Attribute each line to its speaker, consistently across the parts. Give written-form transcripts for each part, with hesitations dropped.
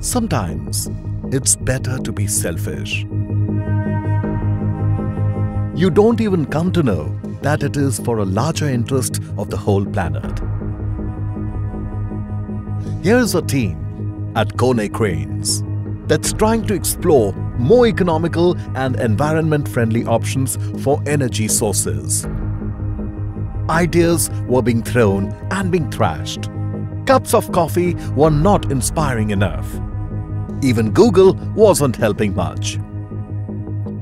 Speaker 1: Sometimes it's better to be selfish. You don't even come to know that it is for a larger interest of the whole planet. Here is a team at Konecranes that's trying to explore more economical and environment-friendly options for energy sources. Ideas were being thrown and being thrashed. Cups of coffee were not inspiring enough. Even Google wasn't helping much.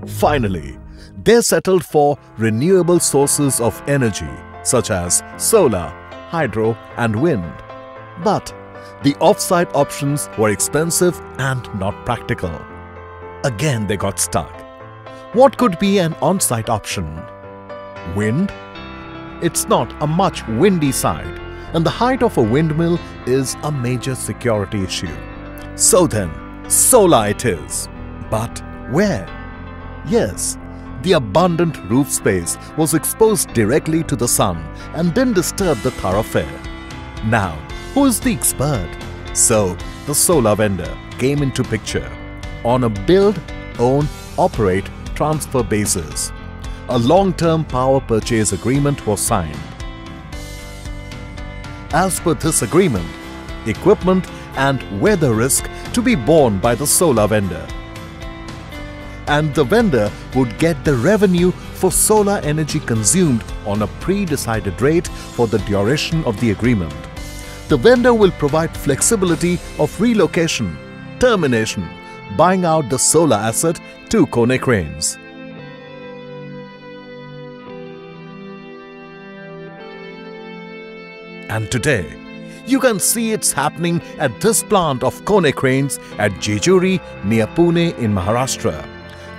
Speaker 1: Finally, they settled for renewable sources of energy such as solar, hydro and wind. But the off-site options were expensive and not practical. Again they got stuck. What could be an on-site option? Wind? It's not a much windy site, and the height of a windmill is a major security issue. So then, solar it is. But where? Yes, the abundant roof space was exposed directly to the sun and didn't disturb the thoroughfare. Now, who is the expert? So, the solar vendor came into picture on a build, own, operate, transfer basis. A long-term power purchase agreement was signed. As per this agreement, equipment and weather risk to be borne by the solar vendor. And the vendor would get the revenue for solar energy consumed on a pre-decided rate for the duration of the agreement. The vendor will provide flexibility of relocation, termination, buying out the solar asset to Konecranes. And today, you can see it's happening at this plant of Konecranes at Jejuri near Pune in Maharashtra.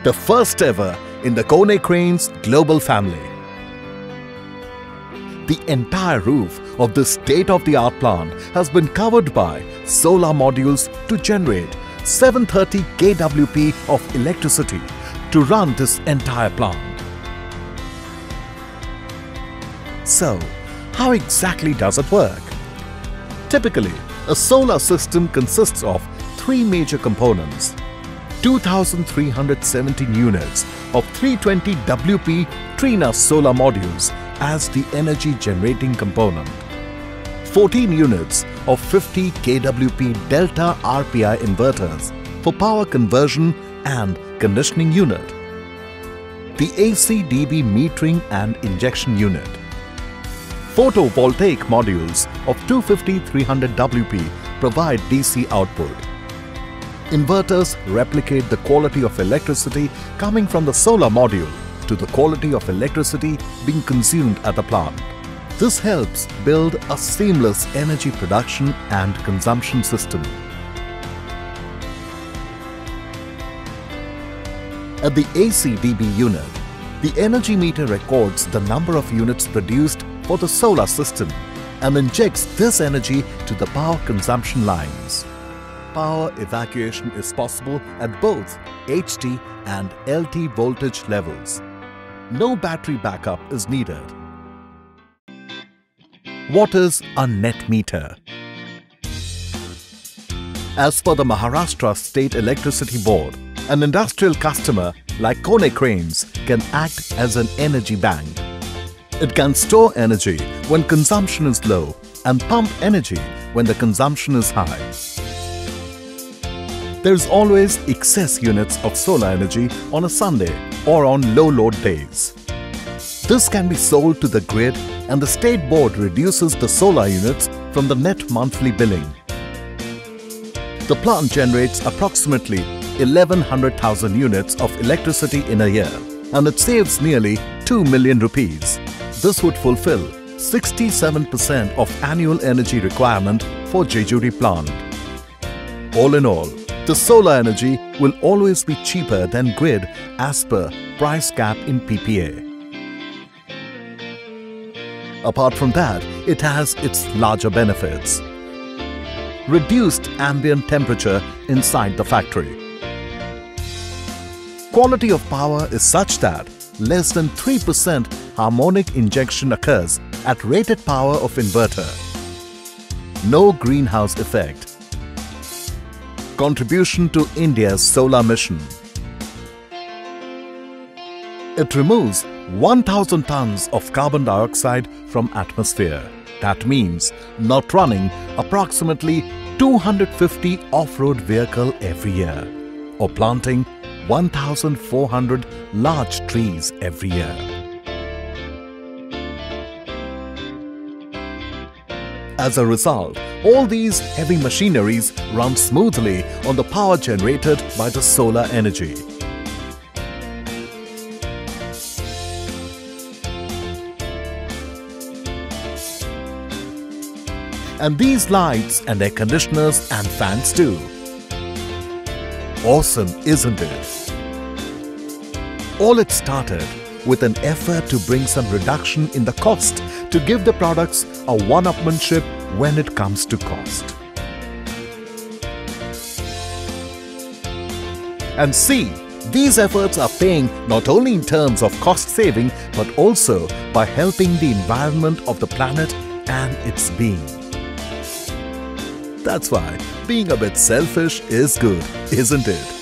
Speaker 1: The first ever in the Konecranes global family. The entire roof of this state-of-the-art plant has been covered by solar modules to generate 730 kWp of electricity to run this entire plant. So, how exactly does it work? Typically, a solar system consists of three major components. 2,317 units of 320 WP Trina solar modules as the energy generating component. 14 units of 50 kWp Delta RPI inverters for power conversion and conditioning unit. The AC/DB metering and injection unit. Photovoltaic modules of 250-300 WP provide DC output. Inverters replicate the quality of electricity coming from the solar module to the quality of electricity being consumed at the plant. This helps build a seamless energy production and consumption system. At the AC/DB unit, the energy meter records the number of units produced for the solar system and injects this energy to the power consumption lines. Power evacuation is possible at both HT and LT voltage levels. No battery backup is needed. What is a net meter? As per the Maharashtra State Electricity Board, an industrial customer like Konecranes can act as an energy bank. It can store energy when consumption is low and pump energy when the consumption is high. There is always excess units of solar energy on a Sunday or on low load days. This can be sold to the grid and the state board reduces the solar units from the net monthly billing. The plant generates approximately 1100,000 units of electricity in a year and it saves nearly 2 million rupees. This would fulfill 67% of annual energy requirement for Jejuri plant. All in all, the solar energy will always be cheaper than grid as per price cap in PPA. Apart from that, it has its larger benefits. Reduced ambient temperature inside the factory. Quality of power is such that less than 3% harmonic injection occurs at rated power of inverter. No greenhouse effect. contribution to India's solar mission. It removes 1,000 tons of carbon dioxide from atmosphere. That means not running approximately 250 off-road vehicles every year or planting 1,400 large trees every year. As a result, all these heavy machineries run smoothly on the power generated by the solar energy. And these lights and air conditioners and fans too. Awesome, isn't it? All it started with an effort to bring some reduction in the cost to give the products a one-upmanship when it comes to cost. And see, these efforts are paying not only in terms of cost saving but also by helping the environment of the planet and its being. That's why being a bit selfish is good, isn't it?